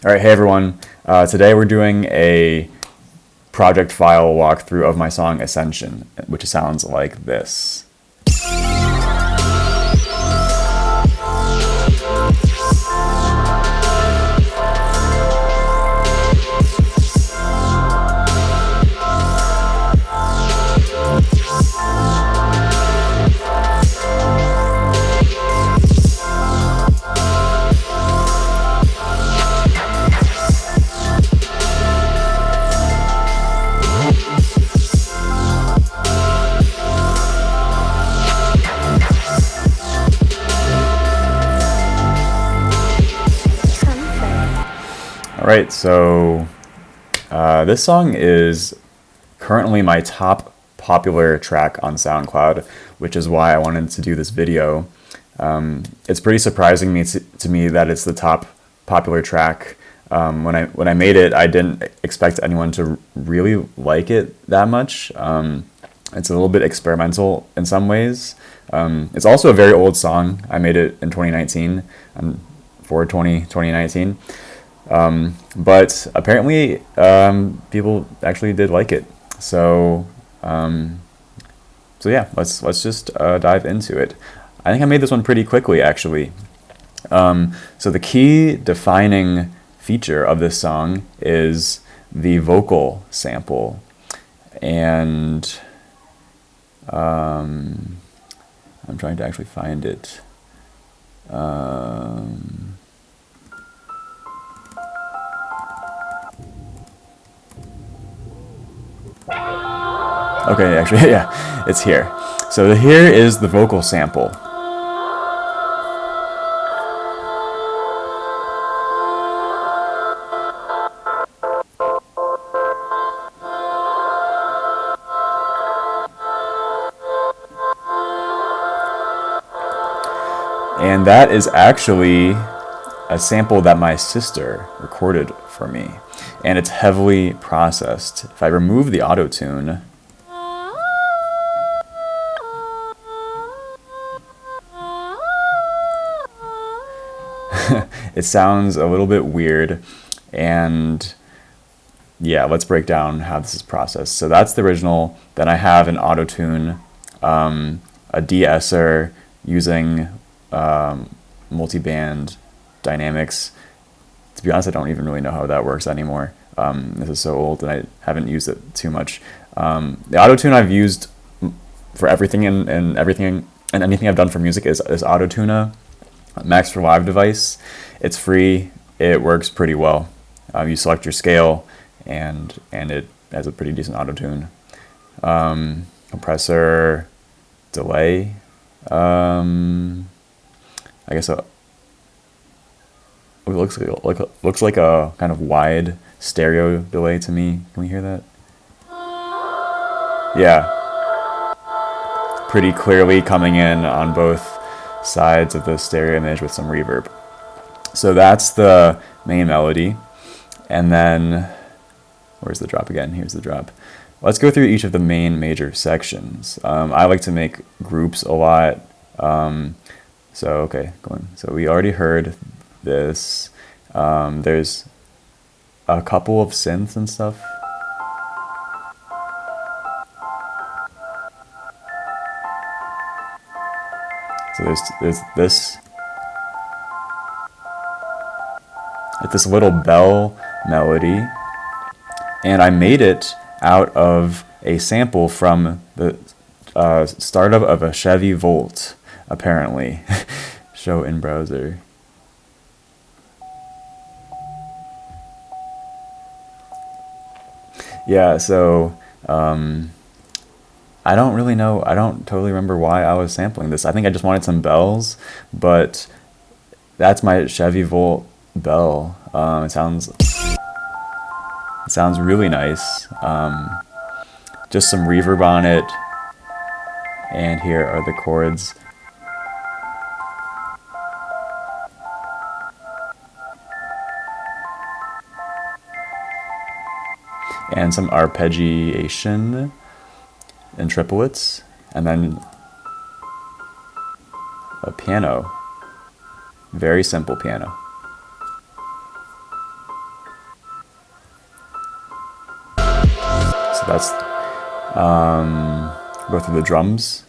All right, hey everyone. Today we're doing a project file walkthrough of my song Ascension, which sounds like this. Alright, so this song is currently my top popular track on SoundCloud, which is why I wanted to do this video. It's pretty surprising to me that it's the top popular track. When I made it, I didn't expect anyone to really like it that much. It's a little bit experimental in some ways. It's also a very old song. I made it in 2019, for 2019. But apparently people actually did like it. So yeah, let's just dive into it. I think I made this one pretty quickly, actually. So the key defining feature of this song is the vocal sample, and I'm trying to actually find it. Okay, actually, yeah, it's here. So here is the vocal sample. And that is actually a sample that my sister recorded for me. And it's heavily processed. If I remove the auto-tune, it sounds a little bit weird. And yeah, let's break down how this is processed. So that's the original. Then I have an auto-tune, a de-esser using multi-band dynamics. To be honest, I don't even really know how that works anymore. This is so old and I haven't used it too much. The auto-tune I've used for everything and anything I've done for music is Autotuna, Max for Live device. It's free. It works pretty well. You select your scale and it has a pretty decent auto-tune. Compressor, delay. I guess it looks like a kind of wide stereo delay to me. Can we hear that? Yeah. Pretty clearly coming in on both sides of the stereo image with some reverb. So that's the main melody. And then, where's the drop again? Here's the drop. Let's go through each of the main major sections. I like to make groups a lot. So we already heard this. There's a couple of synths and stuff. So there's this. It's this little bell melody, and I made it out of a sample from the startup of a Chevy Volt, apparently. Show in browser. Yeah, so I don't really know. I don't totally remember why I was sampling this. I think I just wanted some bells, but that's my Chevy Volt bell. It sounds really nice. Just some reverb on it, and here are the chords. And some arpeggiation in triplets, and then a piano, very simple piano. that's go through the drums.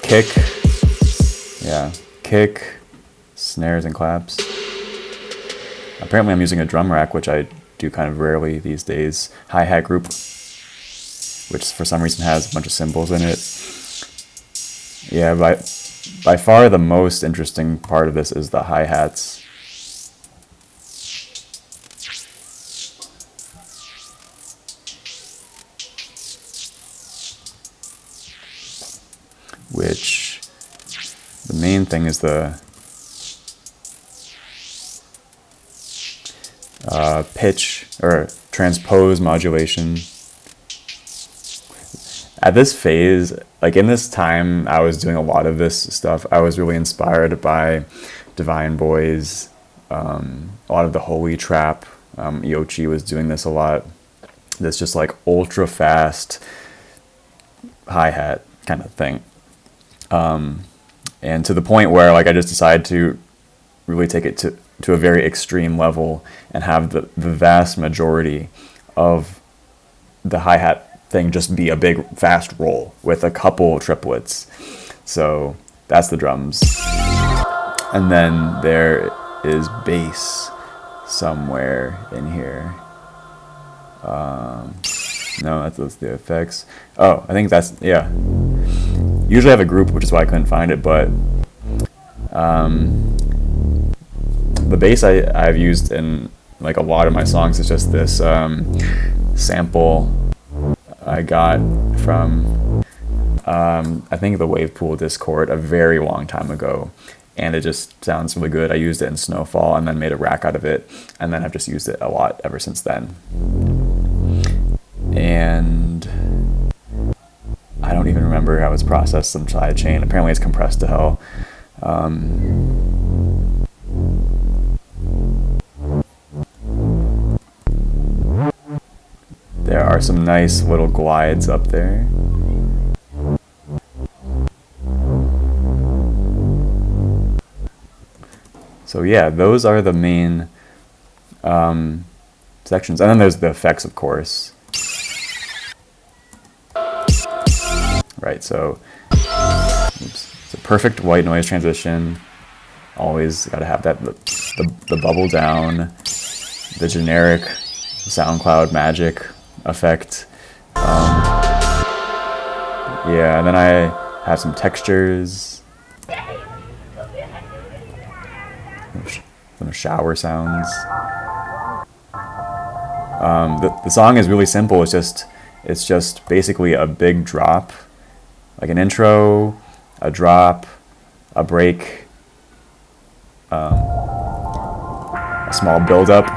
Kick, yeah, kick, snares and claps. Apparently I'm using a drum rack, which I do kind of rarely these days. Hi-hat group, which for some reason has a bunch of cymbals in it. Yeah, by far the most interesting part of this is the hi-hats. Which the main thing is the pitch or transpose modulation. At this phase, like in this time, I was doing a lot of this stuff. I was really inspired by Divine Boys, a lot of the Holy Trap. Yoshi was doing this a lot. This just like ultra fast hi-hat kind of thing. And to the point where like I just decided to really take it to a very extreme level and have the vast majority of the hi-hat thing just be a big fast roll with a couple triplets. So that's the drums. And then there is bass somewhere in here. No, that's the effects. Oh, I think that's, yeah. Usually I have a group, which is why I couldn't find it, but the bass I've used in like a lot of my songs is just this sample I got from I think the Wavepool Discord a very long time ago, and it just sounds really good. I used it in Snowfall and then made a rack out of it, and then I've just used it a lot ever since then. And I don't even remember how it's processed some sidechain. Apparently it's compressed to hell. There are some nice little glides up there. So yeah, those are the main sections. And then there's the effects, of course. Right, so it's a perfect white noise transition. Always got to have that, the bubble down, the generic SoundCloud magic effect. Yeah, and then I have some textures, some shower sounds. The song is really simple. It's just basically a big drop, like an intro, a drop, a break, a small build-up,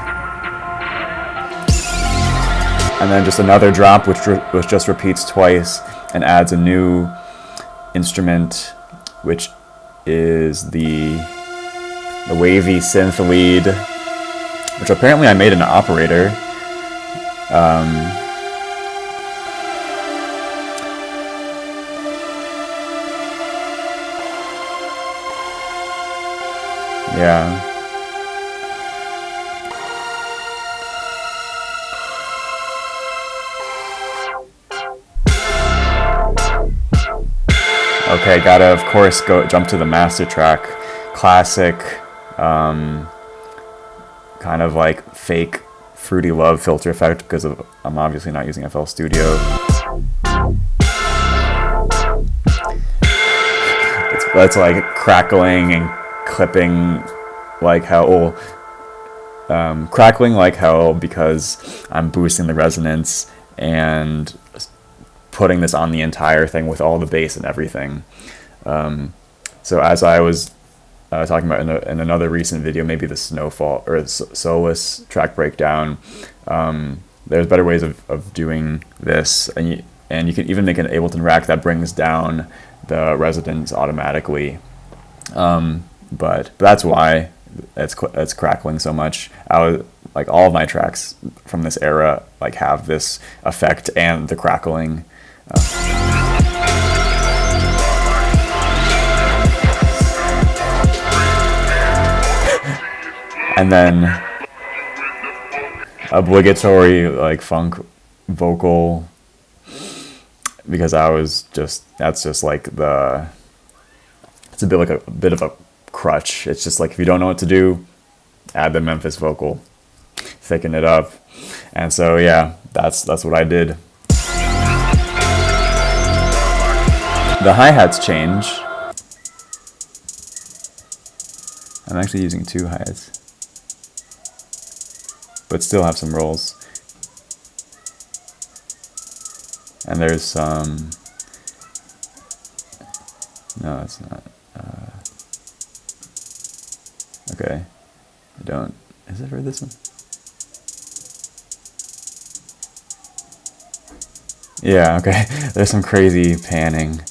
and then just another drop which just repeats twice and adds a new instrument, which is the wavy synth lead, which apparently I made an operator. Yeah. Okay, gotta of course jump to the master track. Classic, kind of like fake Fruity Love filter effect because I'm obviously not using FL Studio. It's like crackling and clipping like hell, crackling like hell because I'm boosting the resonance and putting this on the entire thing with all the bass and everything. So as I was talking about in another recent video, maybe the Snowfall or Solace track breakdown, there's better ways of doing this, and you can even make an Ableton rack that brings down the resonance automatically. But that's why it's crackling so much. Like all of my tracks from this era like have this effect and the crackling. and then obligatory like funk vocal, because that's just like it's a bit of a crutch. It's just like if you don't know what to do, add the Memphis vocal, thicken it up. And so yeah, that's what I did. The hi-hats change. I'm actually using 2 hi-hats, but still have some rolls. And there's some, no, it's not. Okay, is it for this one? Yeah, okay, there's some crazy panning.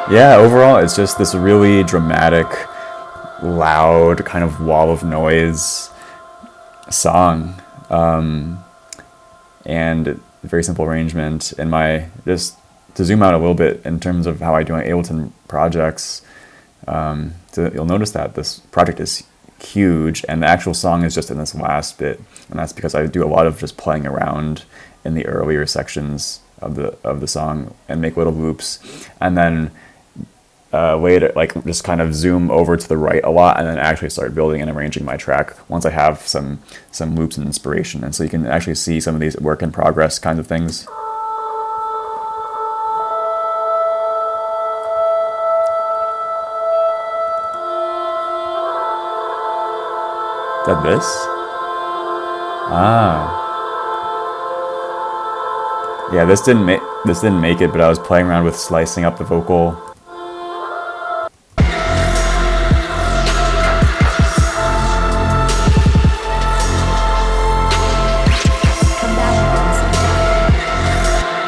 Yeah, overall, it's just this really dramatic, loud kind of wall of noise song, and very simple arrangement. And just to zoom out a little bit in terms of how I do my Ableton projects, so you'll notice that this project is huge, and the actual song is just in this last bit, and that's because I do a lot of just playing around in the earlier sections of the song and make little loops, and then later, like, just kind of zoom over to the right a lot, and then actually start building and arranging my track once I have some loops and inspiration. And so you can actually see some of these work in progress kinds of things. Is that this? Ah. Yeah, this didn't make it, but I was playing around with slicing up the vocal.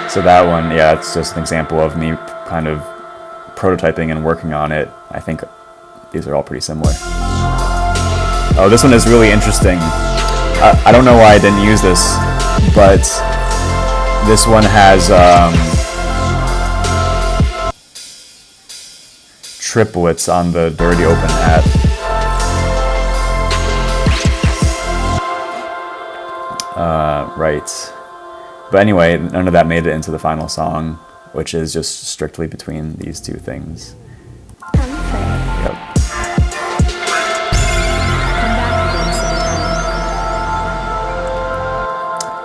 So that one, yeah, it's just an example of me kind of prototyping and working on it. I think these are all pretty similar. Oh, this one is really interesting. I don't know why I didn't use this, but this one has triplets on the dirty open hat. Right. But anyway, none of that made it into the final song, which is just strictly between these two things. Yep.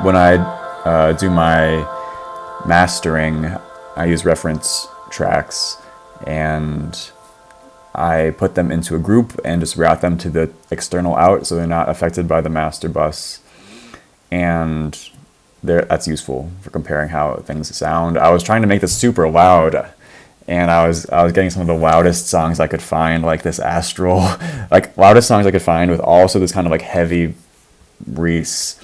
When I do my mastering, I use reference tracks, and I put them into a group and just route them to the external out so they're not affected by the master bus. And that's useful for comparing how things sound. I was trying to make this super loud, and I was getting some of the loudest songs I could find, like this Astral, like loudest songs I could find, with also this kind of like heavy Reese,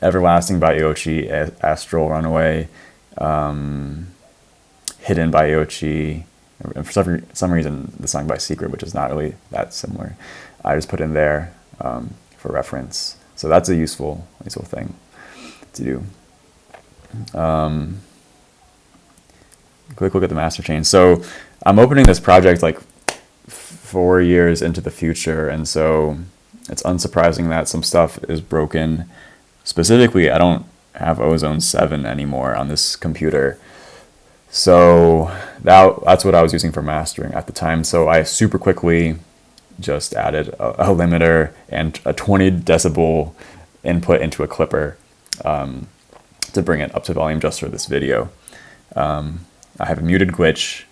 Everlasting by Aochi, Astral, Runaway, Hidden by Aochi, and for some reason the song by Secret, which is not really that similar, I just put in there for reference. So that's a useful thing to do. Quick look at the master change. So I'm opening this project like 4 years into the future, and so it's unsurprising that some stuff is broken. Specifically, I don't have Ozone 7 anymore on this computer. So that's what I was using for mastering at the time. So I super quickly just added a limiter and a 20 decibel input into a clipper to bring it up to volume just for this video. I have a muted glitch,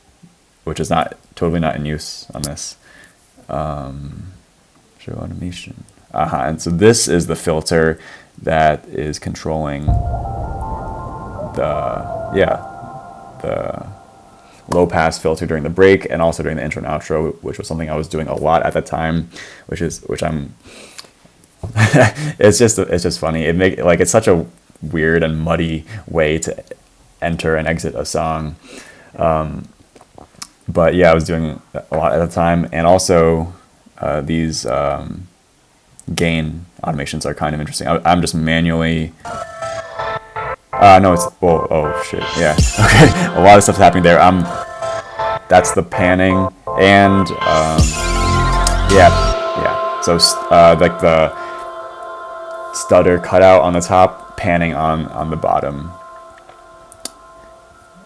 which is totally not in use on this. Show animation. And so this is the filter that is controlling the low pass filter during the break and also during the intro and outro, which was something I was doing a lot at the time, which I'm it's just funny. It's such a weird and muddy way to enter and exit a song. But yeah, I was doing a lot at the time, and also these gain automations are kind of interesting. I'm just manually No, it's, well, oh shit, yeah. Okay, a lot of stuff's happening there. That's the panning, and, yeah. So, like the stutter cutout on the top, panning on the bottom.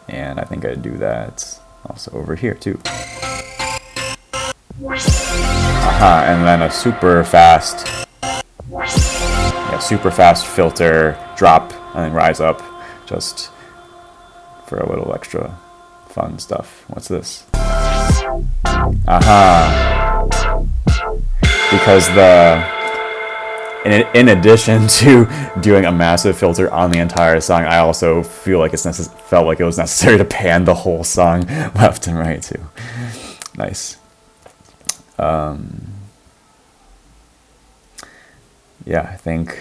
And I think I do that also over here too. And then a super fast filter drop and then rise up, just for a little extra fun stuff. What's this? Because in addition to doing a massive filter on the entire song, I also feel like felt like it was necessary to pan the whole song left and right too. Nice. Yeah, I think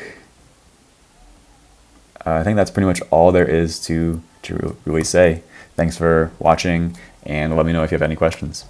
that's pretty much all there is to really say. Thanks for watching, and let me know if you have any questions.